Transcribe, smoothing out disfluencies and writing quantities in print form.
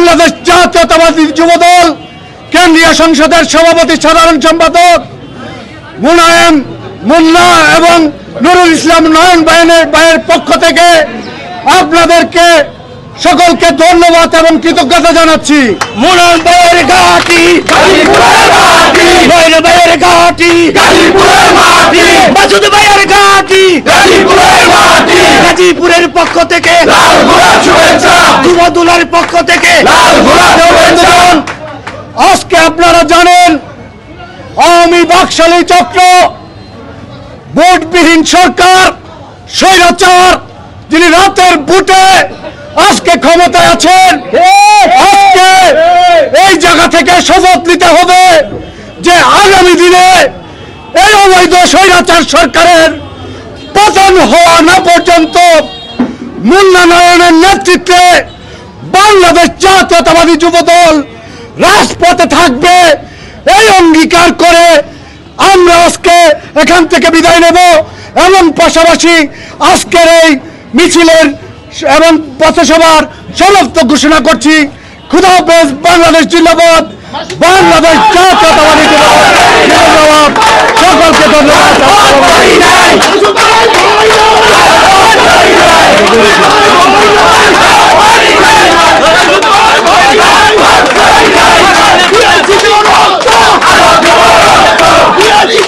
বাংলাদেশ জাতীয়তাবাদী যুবদল কেন্দ্রীয় সংসদের সভাপতি সাধারণ সম্পাদক মুন্না এবং নুরুল ইসলাম নয়ন ভাইয়ের পক্ষ থেকে আপনাদেরকে সকলকে ধন্যবাদ এবং কৃতজ্ঞতা জানাচ্ছি। মুনন ভাইয়ের ঘাঁটি নয়ন ভাইয়ের ঘাঁটি মাসুদ ভাইয়ের ঘাঁটি গাজীপুরের পক্ষ থেকে যুবদলের পক্ষ থেকে আজকে আপনারা জানেন আওয়ামী বাকশালী চক্র ভোটবিহীন সরকার স্বৈরাচার যিনি রাতের ভোটে আজকে ক্ষমতায় আছেন। আজকে এই জায়গা থেকে শপথ নিতে হবে যে আগামী দিনে এই অবৈধ স্বৈরাচার সরকারের পতন হওয়া না পর্যন্ত মুন্না নয়নের নেতৃত্বে বাংলাদেশ জাতীয়তাবাদী যুবদল রাজপথে থাকবে। এই অঙ্গীকার করে আমরা আজকে এখান থেকে বিদায় নেব এবং পাশাপাশি আজকের এই মিছিলের এবং পথসভার সমাপ্ত ঘোষণা করছি। খুদা হাফেজ। বাংলাদেশ জিন্দাবাদ। বাংলাদেশ জাতীয়তাবাদী জিন্দাবাদ। সকলকে ধন্যবাদ। Gazi